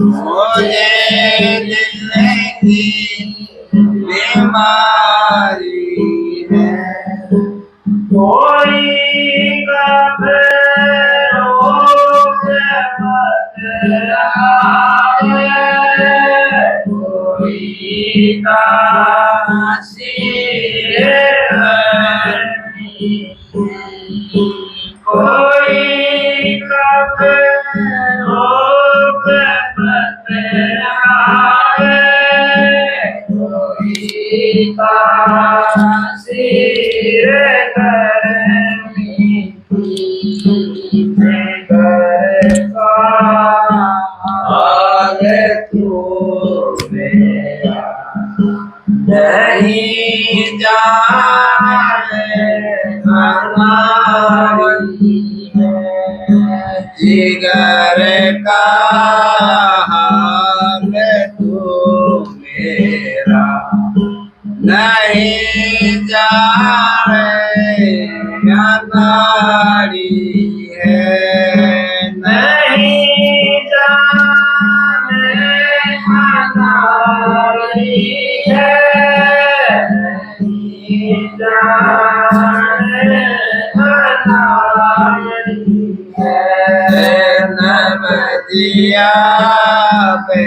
मुझे दिल की बीमारी है। कोई कब रोग बतलाए, कोई काशी कोई कब रोग बतलाए, कोई तासीर करनी करता हाल तू मेरा नहीं जाने हमारी जिगर का हाल तू मेरा नहीं जाने हमारी है। नहीं जाने हमारी है, नहीं जाने हमारी है। नदिया पे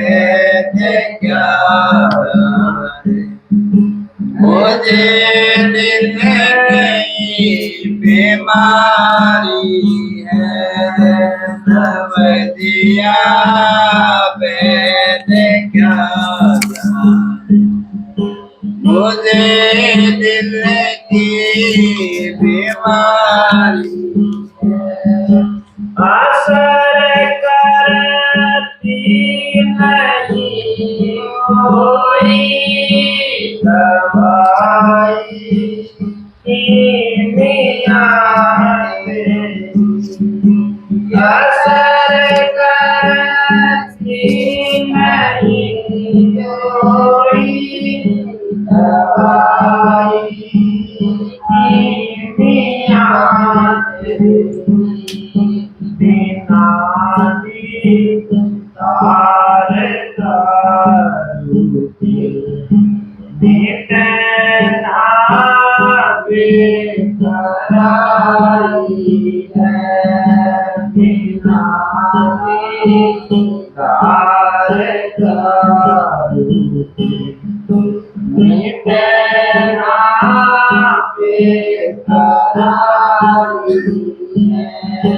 क्या मुझे दिल की बीमारी है। नदिया पे क्या मुझे दिल की बीमारी असर करती नहीं कोई दवाई कीमिया असर करती नहीं कोई दवाई कीमिया बिना तार मिटना बेकरारी है। बिना तार मिटना बेकरारी है।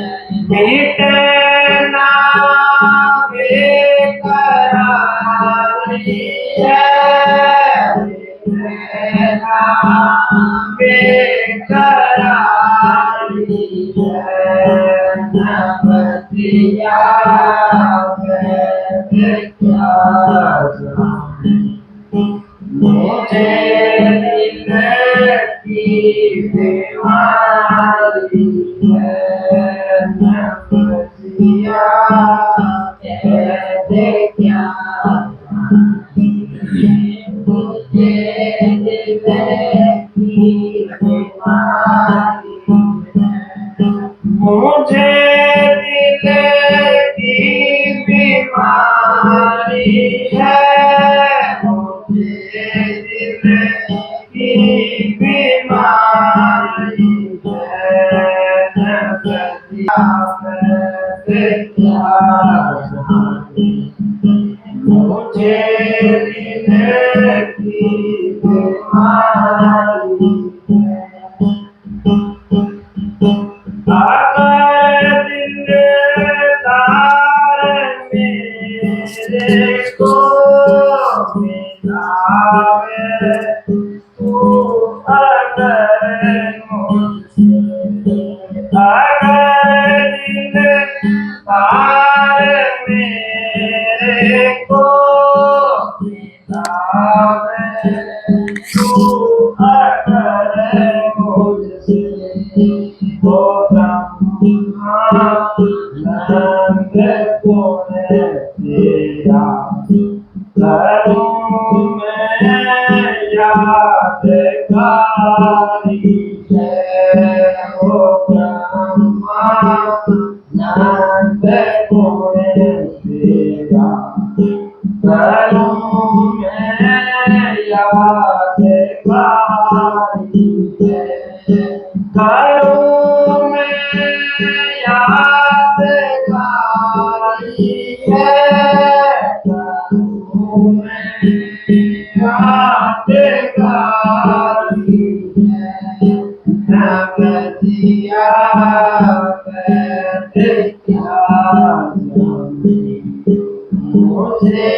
मिटना बेकरारी है। मिटना बेकरारी है। नदिया में क्या मुझे दिल की बीमारी है। नदिया कहते क्या मुझे दिल की बीमारी है। मुझे दिल की बीमारी है। मुझे दिल की बीमारी है। नदिया में क्या मुझे दिल की बीमारी है। अगर दिलदार मेरे को मिलावे तू, अगर मुझसे अगर दिलदार मेरे को मिलावे तू, अगर मुझसे तो नंद को तेरा करूं मैं यादगारी है। वो ब्रह्मा नंद को करूं मैं याद कारी है, करूं मैं याद कारी है, करूं मैं याद कारी है, नवदिया क्या मुझे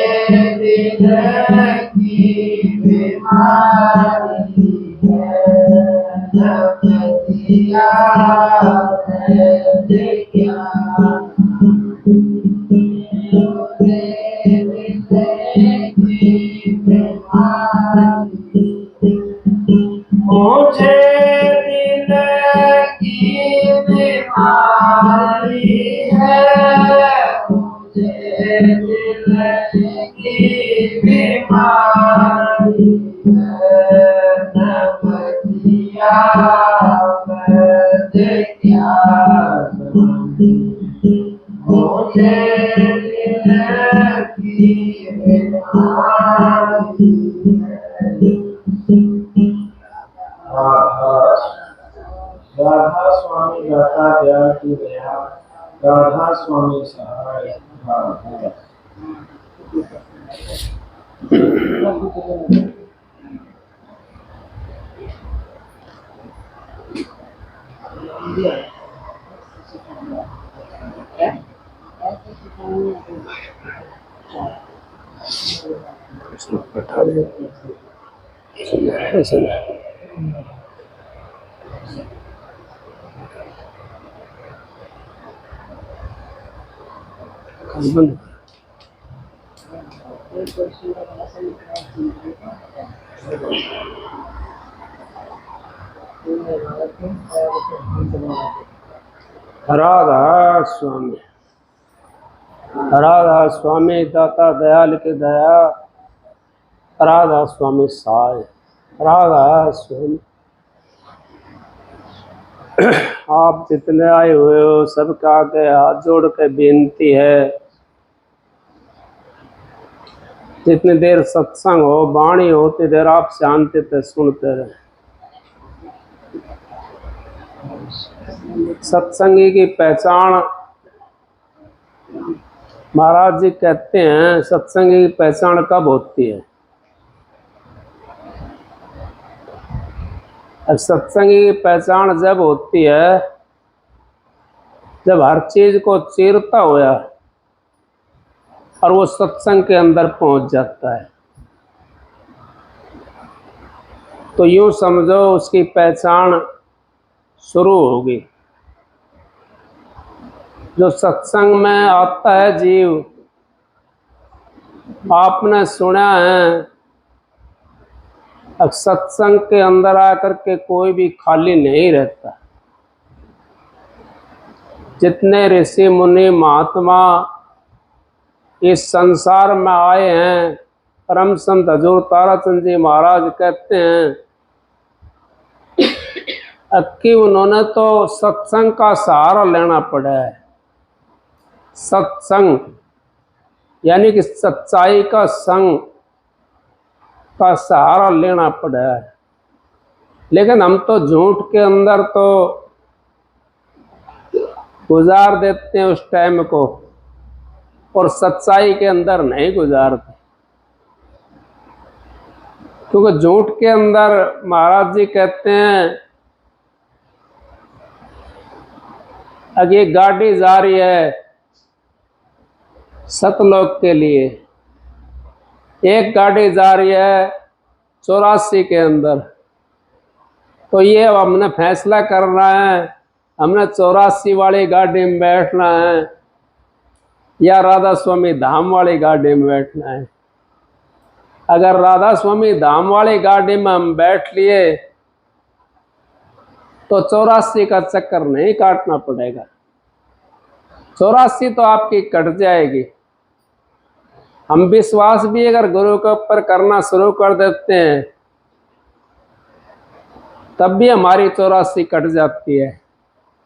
दिल की बीमारी है, नवदिया क्या मुझे दिल की बीमारी, मुझे दिल की बीमारी है, मुझे दिल की बीमारी है, नवदिया क्या मुझे दिल की बीमारी है। राधा स्वामी दाता दयाल की दया, राधा स्वामी सहाय राधा। राधा स्वामी, राधा स्वामी दाता दयाल की दया, राधा स्वामी सहाय, राधा स्वामी। आप जितने आए हुए हो सबके आगे हाथ जोड़ के बेनती है, जितनी देर सत्संग हो वाणी हो उतनी देर आप शांति से सुनते रहे। सत्संगी की पहचान महाराज जी कहते हैं, सत्संगी की पहचान कब होती है? सत्संगी की पहचान जब होती है जब हर चीज को चीरता हुआ और वो सत्संग के अंदर पहुंच जाता है, तो यूं समझो उसकी पहचान शुरू होगी। जो सत्संग में आता है जीव, आपने सुना है अब सत्संग के अंदर आकर के कोई भी खाली नहीं रहता। जितने ऋषि मुनि महात्मा इस संसार में आए हैं, परम संत हजूर ताराचंद जी महाराज कहते हैं कि उन्होंने तो सत्संग का सहारा लेना पड़ा है। सत्संग यानी कि सच्चाई का संग का सहारा लेना पड़ा है। लेकिन हम तो झूठ के अंदर तो गुजार देते हैं उस टाइम को, और सच्चाई के अंदर नहीं गुजारते। क्योंकि झूठ के अंदर महाराज जी कहते हैं अब ये गाड़ी जा रही है सतलोक के लिए, एक गाड़ी जा रही है 84 के अंदर, तो ये अब हमने फैसला करना है हमने 84 वाली गाड़ी में बैठना है या राधा स्वामी धाम वाली गाड़ी में बैठना है। अगर राधा स्वामी धाम वाली गाड़ी में हम बैठ लिए तो 84 का चक्कर नहीं काटना पड़ेगा, 84 तो आपकी कट जाएगी। हम विश्वास भी अगर गुरु के ऊपर करना शुरू कर देते हैं तब भी हमारी 84 कट जाती है,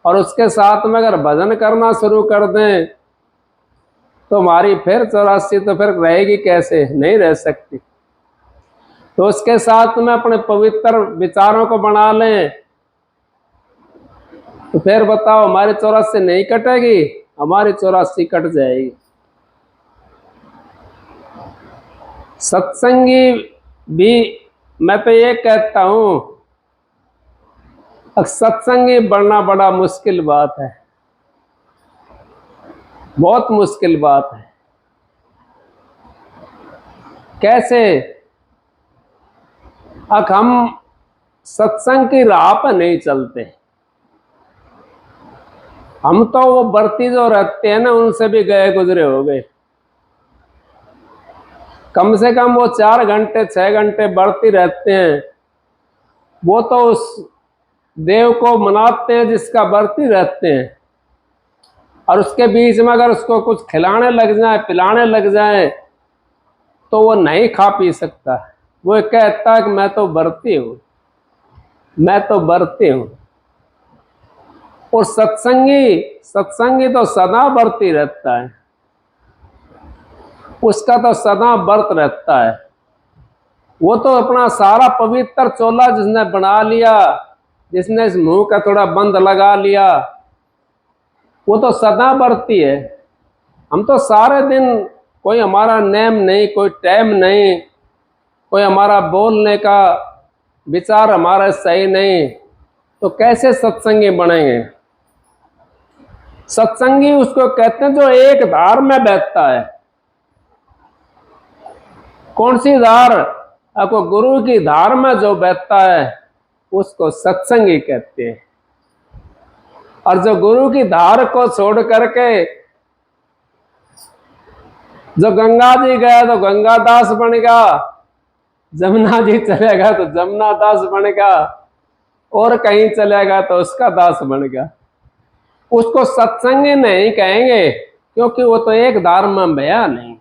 और उसके साथ में अगर भजन करना शुरू कर दें तो हमारी फिर 84 तो फिर रहेगी कैसे, नहीं रह सकती। तो उसके साथ में अपने पवित्र विचारों को बना लें तो फिर बताओ हमारी 84 नहीं कटेगी, हमारी 84 कट जाएगी। सत्संगी भी मैं तो ये कहता हूं सत्संगी बनना बड़ा मुश्किल बात है, बहुत मुश्किल बात है। कैसे? अब हम सत्संग की राह पर नहीं चलते, हम तो वो बर्ती जो रहते हैं ना उनसे भी गए गुजरे हो गए। कम से कम वो 4 घंटे 6 घंटे बढ़ती रहते हैं, वो तो उस देव को मनाते हैं जिसका बढ़ती रहते हैं, और उसके बीच में अगर उसको कुछ खिलाने लग जाए पिलाने लग जाए तो वो नहीं खा पी सकता। वो कहता है कि मैं तो बढ़ती हूँ, मैं तो बढ़ती हूँ। और सत्संगी तो सदा बढ़ती रहता है, उसका तो सदा व्रत रहता है। वो तो अपना सारा पवित्र चोला जिसने बना लिया, जिसने इस मुंह का थोड़ा बंद लगा लिया, वो तो सदा बढ़ती है। हम तो सारे दिन, कोई हमारा नेम नहीं, कोई टाइम नहीं, कोई हमारा बोलने का विचार हमारा सही नहीं, तो कैसे सत्संगी बनेंगे? सत्संगी उसको कहते हैं जो एक धार में बैठता है। कौन सी धार? आपको गुरु की धार में जो बैठता है उसको सत्संगी कहते हैं। और जो गुरु की धार को छोड़ करके जो गंगा जी गया तो गंगा दास बनेगा, जमुना जी चलेगा तो जमुना दास बनेगा, और कहीं चलेगा तो उसका दास बनेगा। उसको सत्संगी नहीं कहेंगे क्योंकि वो तो एक धार में बया नहीं।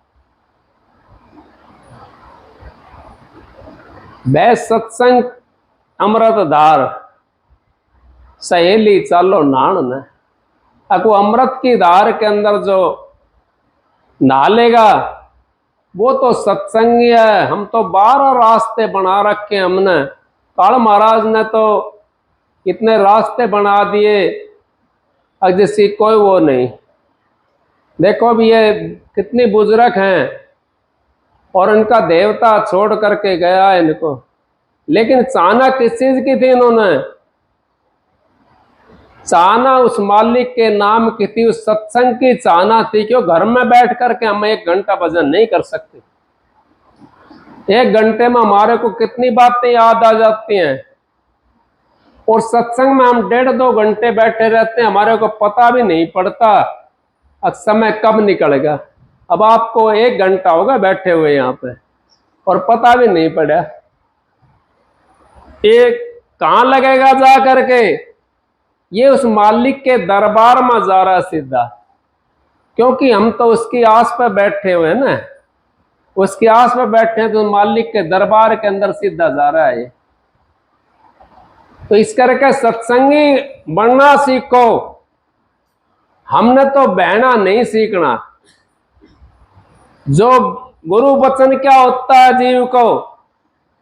वह सत्संग अमृत धार, सहेली चालो नान न। अको अमृत की धार के अंदर जो नहा लेगा वो तो सत्संगी है। हम तो 12 रास्ते बना रखे हमने, काल महाराज ने तो इतने रास्ते बना दिए, अब जैसी कोई वो नहीं। देखो भी ये कितनी बुजुर्ग हैं और इनका देवता छोड़ करके गया है इनको, लेकिन चाहना किस चीज की थी? इन्होंने चाहना उस मालिक के नाम की थी, उस सत्संग की चाहना थी। क्यों? घर में बैठ करके हम 1 घंटा भजन नहीं कर सकते। 1 घंटे में हमारे को कितनी बातें याद आ जाती हैं, और सत्संग में हम 1.5-2 घंटे बैठे रहते हैं, हमारे को पता भी नहीं पड़ता अब समय कब निकलेगा। अब आपको 1 घंटा होगा बैठे हुए यहाँ पे और पता भी नहीं पड़ा एक कहाँ लगेगा जा करके। ये उस मालिक के दरबार में जा रहा सीधा, क्योंकि हम तो उसकी आस पर बैठे हुए हैं ना, उसकी आस पर बैठे हैं, तो मालिक के दरबार के अंदर सीधा जा रहा है। तो इस करके सत्संगी बनना सीखो। हमने तो बहना नहीं सीखना। जो गुरु वचन क्या होता है जीव को?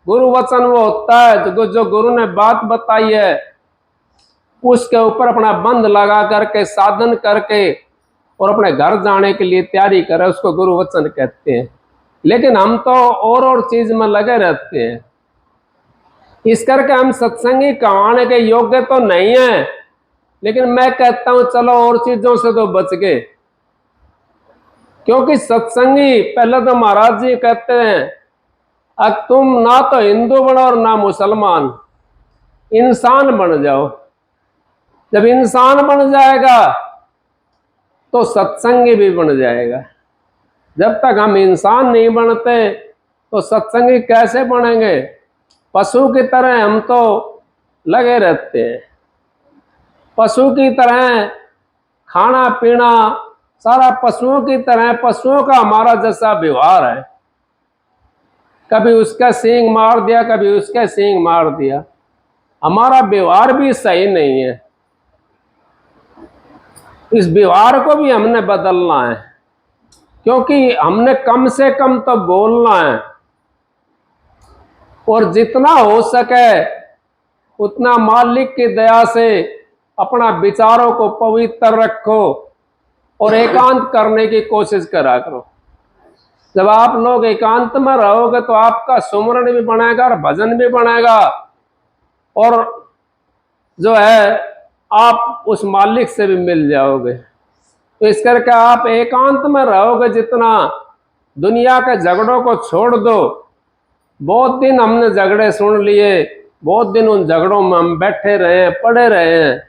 गुरु वचन वो होता है तो जो गुरु ने बात बताई है उसके ऊपर अपना बंध लगा करके साधन करके और अपने घर जाने के लिए तैयारी करे, उसको गुरु वचन कहते हैं। लेकिन हम तो और चीज में लगे रहते हैं। इस करके हम सत्संगी कहवाने के योग्य तो नहीं है, लेकिन मैं कहता हूं चलो और चीजों से तो बच गए। क्योंकि सत्संगी, पहले तो महाराज जी कहते हैं अब तुम ना तो हिंदू बनो और ना मुसलमान, इंसान बन जाओ। जब इंसान बन जाएगा तो सत्संगी भी बन जाएगा। जब तक हम इंसान नहीं बनते तो सत्संगी कैसे बनेंगे? पशु की तरह हम तो लगे रहते हैं, पशु की तरह खाना पीना सारा पशुओं की तरह, पशुओं का हमारा जैसा व्यवहार है। कभी उसका सींग मार दिया, कभी उसका सींग मार दिया। हमारा व्यवहार भी सही नहीं है। इस व्यवहार को भी हमने बदलना है, क्योंकि हमने कम से कम तो बोलना है, और जितना हो सके उतना मालिक की दया से अपना विचारों को पवित्र रखो और एकांत करने की कोशिश करा करो। जब आप लोग एकांत में रहोगे तो आपका सुमरण भी बनेगा और भजन भी बनेगा, और जो है आप उस मालिक से भी मिल जाओगे। तो इस करके आप एकांत में रहोगे जितना, दुनिया के झगड़ों को छोड़ दो। बहुत दिन हमने झगड़े सुन लिए, बहुत दिन उन झगड़ों में हम बैठे रहे, पड़े रहे हैं।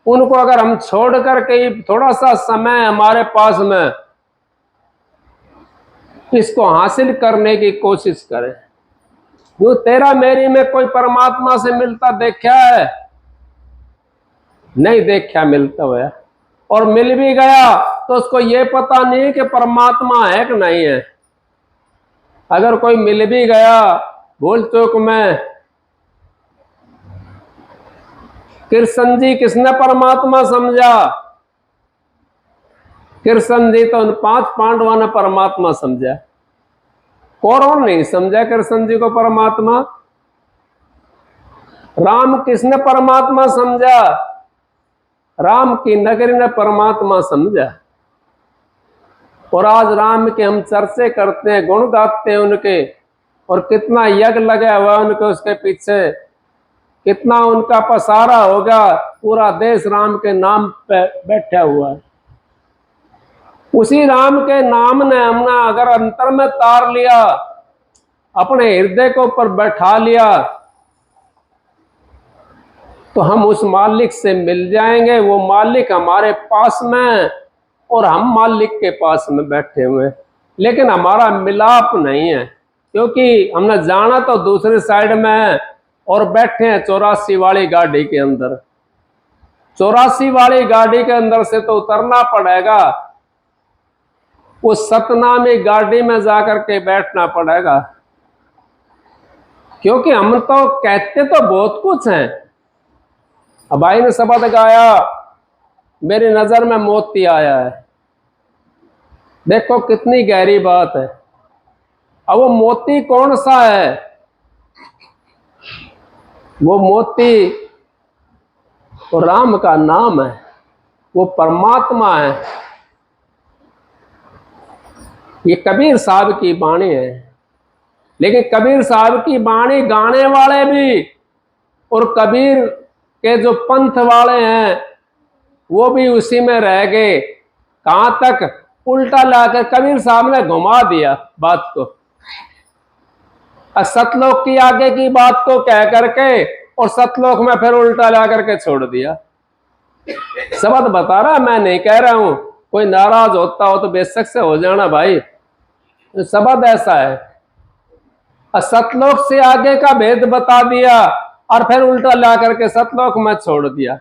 उनको अगर हम छोड़ करके थोड़ा सा समय हमारे पास में इसको हासिल करने की कोशिश करें। जो तेरा मेरी में कोई परमात्मा से मिलता देखा है? नहीं देखा मिलता हुआ, और मिल भी गया तो उसको ये पता नहीं कि परमात्मा है कि नहीं है। अगर कोई मिल भी गया भूल चूक में, कृष्ण जी किसने परमात्मा समझा? कृष्ण जी तो उन 5 पांडवों ने परमात्मा समझा, कौरव नहीं समझा कृष्ण जी को परमात्मा। राम किसने परमात्मा समझा? राम की नगरी ने परमात्मा समझा। और आज राम के हम चर्चे करते हैं, गुण गाते हैं उनके, और कितना यज्ञ लगा हुआ उनके उसके पीछे, कितना उनका पसारा होगा, पूरा देश राम के नाम पे बैठा हुआ है। उसी राम के नाम ने हमने अगर अंतर में तार लिया, अपने हृदय के ऊपर बैठा लिया, तो हम उस मालिक से मिल जाएंगे। वो मालिक हमारे पास में और हम मालिक के पास में बैठे हुए, लेकिन हमारा मिलाप नहीं है, क्योंकि हमने जाना तो दूसरी साइड में है और बैठे हैं 84 वाली गाड़ी के अंदर। 84 वाली गाड़ी के अंदर से तो उतरना पड़ेगा, उस सतनामी गाड़ी में जाकर के बैठना पड़ेगा। क्योंकि हम तो कहते तो बहुत कुछ हैं। अब भाई ने शब्द गाया, मेरी नजर में मोती आया है। देखो कितनी गहरी बात है। अब वो मोती कौन सा है? वो मोती तो राम का नाम है, वो परमात्मा है। ये कबीर साहब की वाणी है, लेकिन कबीर साहब की वाणी गाने वाले भी और कबीर के जो पंथ वाले हैं वो भी उसी में रह गए। कहां तक? उल्टा लाकर कबीर साहब ने घुमा दिया बात को, सतलोक की आगे की बात को कह करके और सतलोक में फिर उल्टा ला करके छोड़ दिया। शब्द बता रहा, मैं नहीं कह रहा हूं। कोई नाराज होता हो तो बेशक से हो जाना भाई, शब्द ऐसा है। सतलोक से आगे का भेद बता दिया और फिर उल्टा ला करके सतलोक में छोड़ दिया।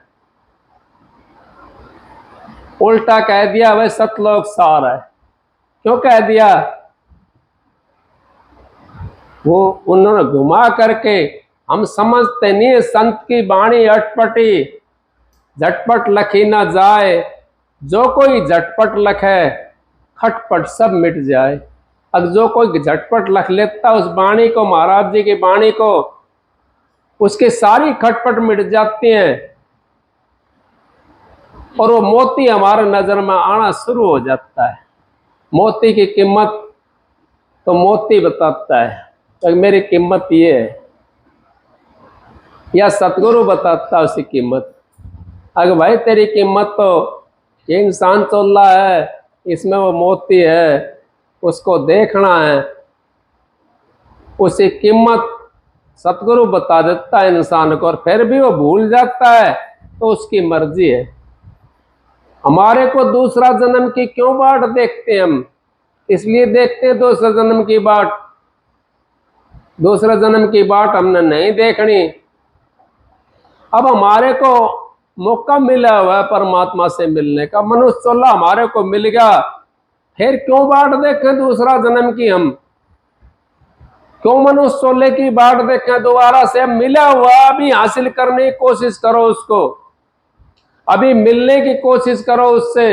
उल्टा कह दिया वह सतलोक सार है। क्यों कह दिया? वो उन्होंने घुमा करके, हम समझते नहीं संत की वाणी अटपटी, झटपट लखी ना जाए, जो कोई झटपट लखे खटपट सब मिट जाए। अब जो कोई झटपट लख लेता उस वाणी को, महाराज जी की वाणी को, उसकी सारी खटपट मिट जाती हैं और वो मोती हमारे नजर में आना शुरू हो जाता है। मोती की कीमत तो मोती बताता है, तो मेरी कीमत ये है, या सतगुरु बताता है उसकी कीमत। अगर भाई तेरी कीमत तो ये इंसान चल रहा है, इसमें वो मोती है, उसको देखना है, उसकी कीमत सतगुरु बता देता है इंसान को, और फिर भी वो भूल जाता है तो उसकी मर्जी है। हमारे को दूसरा जन्म की क्यों बाट देखते हैं हम? इसलिए देखते हैं दूसरा जन्म की बाट। दूसरा जन्म की बाट हमने नहीं देखनी। अब हमारे को मौका मिला हुआ है परमात्मा से मिलने का, मनुष्य चला हमारे को मिल गया, फिर क्यों बाट देखें दूसरा जन्म की? हम क्यों मनुष्य चोले की बाट देखें दोबारा से? मिला हुआ अभी हासिल करने की कोशिश करो उसको, अभी मिलने की कोशिश करो उससे।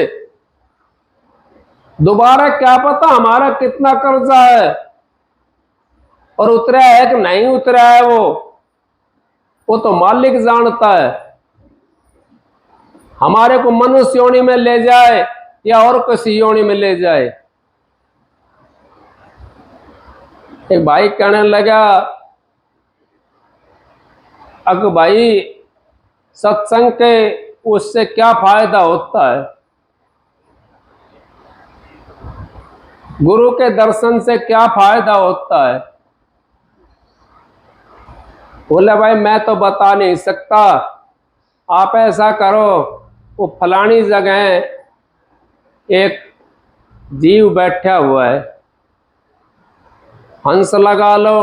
दोबारा क्या पता हमारा कितना कर्जा है और उतरा है कि नहीं उतरा है, वो तो मालिक जानता है। हमारे को मनुष्य योनि में ले जाए या और किसी योनि में ले जाए। एक भाई कहने लगा, अगर भाई सत्संग के उससे क्या फायदा होता है, गुरु के दर्शन से क्या फायदा होता है? बोले भाई मैं तो बता नहीं सकता, आप ऐसा करो, वो फलानी जगह एक जीव बैठा हुआ है, हंस लगा लो,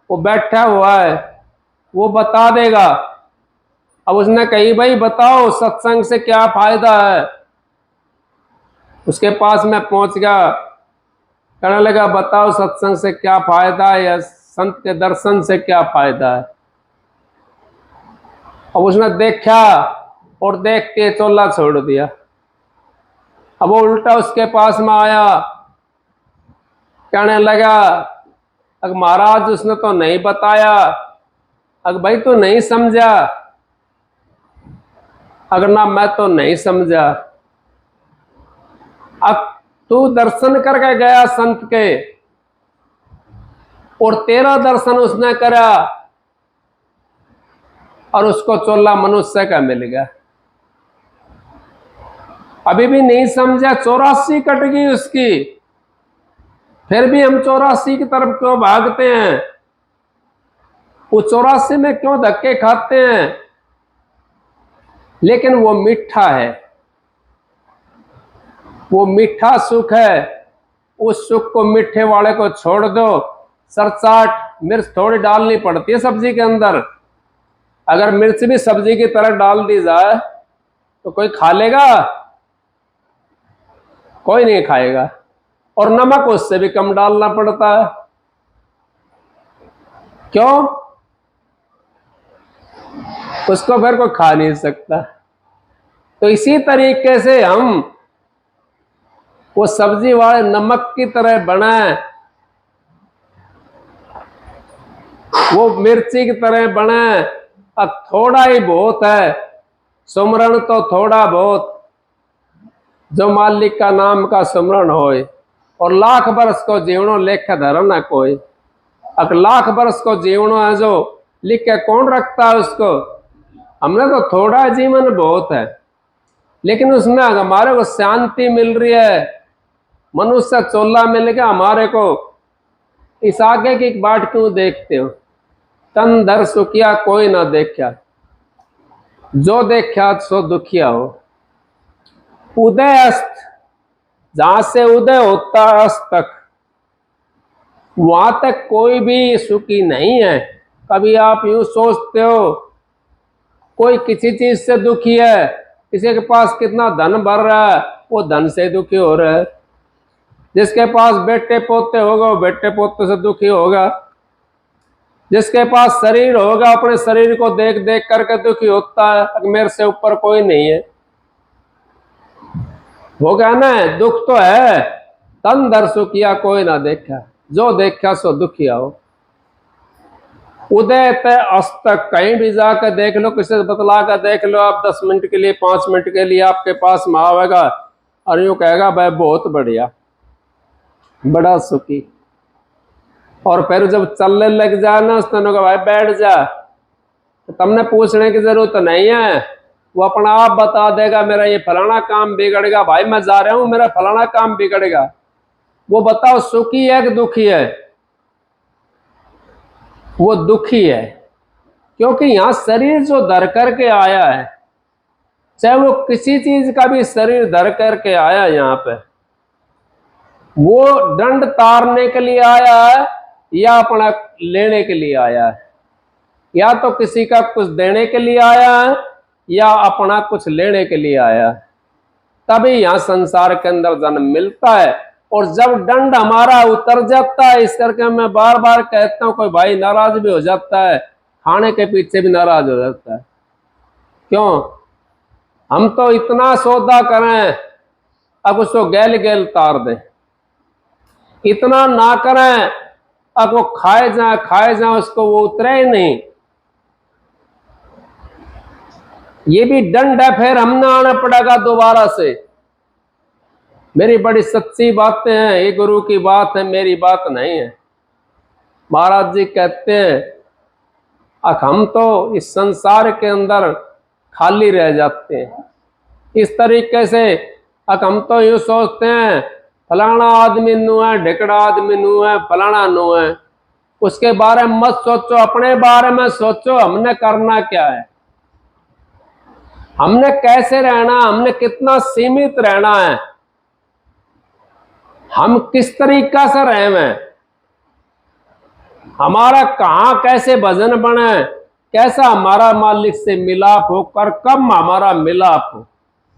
वो बैठा हुआ है, वो बता देगा। अब उसने कही भाई बताओ सत्संग से क्या फायदा है। उसके पास मैं पहुंच गया, कहने लगा बताओ सत्संग से क्या फायदा है या संत के दर्शन से क्या फायदा है। अब उसने देखा और देख के चोला छोड़ दिया। अब वो उल्टा उसके पास में आया, कहने लगा अगर महाराज उसने तो नहीं बताया, अगर भाई तो नहीं समझा, अगर ना मैं तो नहीं समझा। अब तू दर्शन करके गया संत के और तेरा दर्शन उसने करा और उसको चोला मनुष्य का मिल गया। अभी भी नहीं समझा, 84 कट गई उसकी, फिर भी हम 84 की तरफ क्यों भागते हैं? वो 84 में क्यों धक्के खाते हैं? लेकिन वो मीठा है, वो मीठा सुख है। उस सुख को मीठे वाले को छोड़ दो। सरचाट मिर्च थोड़ी डालनी पड़ती है सब्जी के अंदर। अगर मिर्च भी सब्जी की तरह डाल दी जाए तो कोई खा लेगा? कोई नहीं खाएगा। और नमक उससे भी कम डालना पड़ता है। क्यों? उसको फिर कोई खा नहीं सकता। तो इसी तरीके से हम वो सब्जी वाले नमक की तरह बनाए, वो मिर्ची की तरह बनाए। अब थोड़ा ही बहुत है, सुमरण तो थोड़ा बहुत, जो मालिक का नाम का सुमरण होए। और लाख बरस को जीवनो लेख धर्म न कोई। अब लाख बरस को जीवनो है जो लिख के कौन रखता है उसको? हमने तो थोड़ा जीवन बहुत है, लेकिन उसमें हमारे को शांति मिल रही है, मनुष्य चोला मिल गया हमारे को। इस आगे की बाट क्यों देखते हो? तन धर सुखिया कोई ना देखा, जो देखा सो दुखिया हो। उदय अस्त, जहां से उदय होता है अस्त तक, वहां तक कोई भी सुखी नहीं है। कभी आप यूं सोचते हो कोई किसी चीज से दुखी है, किसी के पास कितना धन भर रहा है वो धन से दुखी हो रहा है, जिसके पास बेटे पोते होगा वो बेटे पोते से दुखी होगा, जिसके पास शरीर होगा अपने शरीर को देख देख करके दुखी होता है, मेरे से ऊपर कोई नहीं है। वो कहना है दुख तो है, तन धर सुखिया कोई ना देखा, जो देखा सो दुखिया हो। उदय ते अस्त तक कहीं भी जाकर देख लो, किसी से बतला कर देख लो, आप 10 मिनट के लिए 5 मिनट के लिए आपके पास में आवेगा और यूं कहेगा भाई बहुत बढ़िया, बड़ा सुखी। और फिर जब चलने लग जाए ना उसने कहा भाई बैठ जा, तो तुमने पूछने की जरूरत नहीं है, वो अपना आप बता देगा मेरा ये फलाना काम बिगड़ेगा, भाई मैं जा रहा हूं मेरा फलाना काम बिगड़ेगा। वो बताओ सुखी है कि दुखी है? वो दुखी है, क्योंकि यहां शरीर जो धर करके आया है, चाहे वो किसी चीज का भी शरीर धर करके आया यहाँ पे, वो दंड तारने के लिए आया है या अपना लेने के लिए आया है? या तो किसी का कुछ देने के लिए आया है या अपना कुछ लेने के लिए आया है। तभी यहां संसार के अंदर जन्म मिलता है। और जब दंड हमारा उतर जाता है, इस करके मैं बार बार कहता हूं, कोई भाई नाराज भी हो जाता है, खाने के पीछे भी नाराज हो जाता है। क्यों? हम तो इतना सौदा करें, अब उसको गैल गैल तार दे, इतना ना करें अब वो खाए जाए उसको वो उतरे ही नहीं। ये भी दंड है, फिर हमने आना पड़ेगा दोबारा से। मेरी बड़ी सच्ची बातें हैं, ये गुरु की बात है, मेरी बात नहीं है। महाराज जी कहते हैं हम तो इस संसार के अंदर खाली रह जाते हैं। इस तरीके से हम तो यूं सोचते हैं फलाना आदमी नू है, ढिकड़ा आदमी नू है, फलाना नू है। उसके बारे में मत सोचो, अपने बारे में सोचो, हमने करना क्या है, हमने कैसे रहना, हमने कितना सीमित रहना है, हम किस तरीका से रहे, हमारा कहां कैसे भजन बने, कैसा हमारा मालिक से मिलाप हो, कर कब हमारा मिलाप हो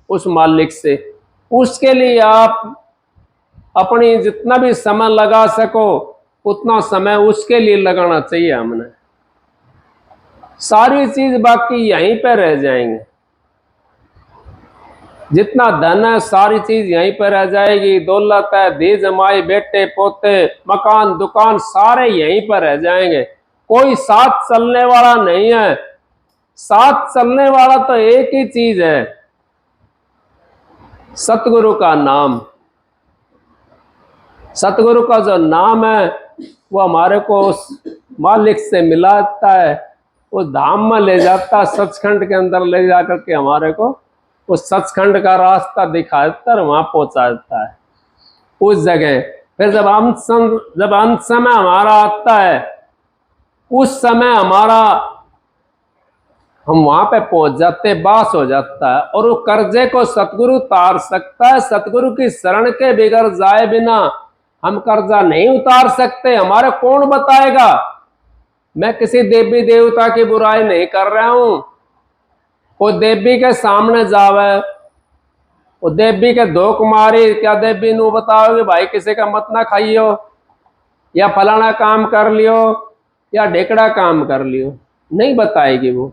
उस मालिक से। उसके लिए आप अपनी जितना भी समय लगा सको उतना समय उसके लिए लगाना चाहिए। हमने सारी चीज बाकी यहीं पे रह जाएंगे, जितना धन है सारी चीज यहीं पर रह जाएगी, दौलत है, धी जमाई, बेटे पोते, मकान दुकान सारे यहीं पर रह जाएंगे। कोई साथ चलने वाला नहीं है, साथ चलने वाला तो एक ही चीज है, सतगुरु का नाम। सतगुरु का जो नाम है वो हमारे को उस मालिक से मिलाता है, वो धाम में ले जाता है, सचखंड के अंदर ले जाकर के हमारे को उस सचखंड का रास्ता दिखाता है, वहां पहुंचा देता है उस जगह। फिर जब अंत समय हमारा आता है, उस समय हमारा हम वहां पे पहुंच जाते, बास हो जाता है। और वो कर्जे को सतगुरु तार सकता है। सतगुरु की शरण के बिगड़ जाए बिना हम कर्जा नहीं उतार सकते। हमारे कौन बताएगा? मैं किसी देवी देवता की बुराई नहीं कर रहा हूं। कोई देवी के सामने जावे, वो देवी के धो कुमारी, क्या देवी नू बताओगे भाई किसी का मत ना खाइयो, या फलाना काम कर लियो, या ढेकड़ा काम कर लियो? नहीं बताएगी वो।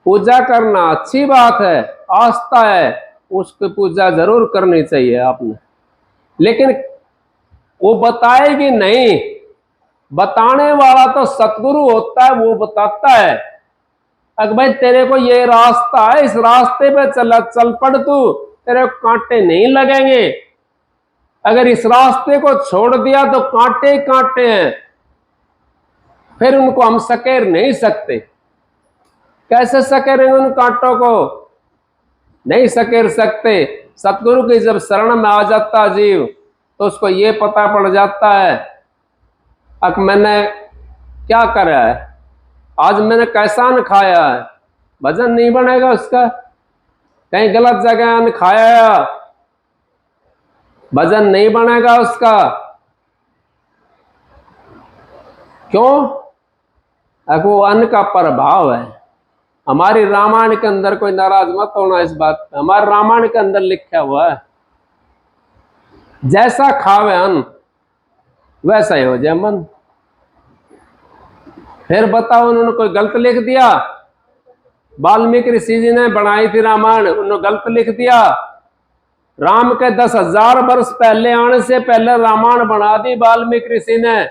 पूजा करना अच्छी बात है, आस्था है, उसकी पूजा जरूर करनी चाहिए आपने, लेकिन वो बताएगी नहीं। बताने वाला तो सतगुरु होता है, वो बताता है अगर भाई तेरे को ये रास्ता है, इस रास्ते पे चल पड़ तू, तेरे को कांटे नहीं लगेंगे। अगर इस रास्ते को छोड़ दिया तो कांटे ही कांटे हैं, फिर उनको हम सकेर नहीं सकते। कैसे सकेरेंगे उन कांटों को? नहीं सकेर सकते। सतगुरु की जब शरण में आ जाता जीव तो उसको ये पता पड़ जाता है अब मैंने क्या करा है, आज मैंने कैसा अन्न खाया है। भजन नहीं बनेगा उसका, कहीं गलत जगह अन्न खाया, भजन नहीं बनेगा उसका। क्यों? अब वो अन्न का प्रभाव है। हमारी रामायण के अंदर, कोई नाराज मत होना इस बात पे, हमारे रामायण के अंदर लिखा हुआ है जैसा खावे अन्न वैसा ही हो जाए मन। फिर बताओ, उन्होंने कोई गलत लिख दिया? वाल्मीकि ऋषि जी ने बनाई थी रामायण, उन्होंने गलत लिख दिया। राम के 10,000 वर्ष पहले आने से पहले रामायण बना दी वाल्मीकि ऋषि ने।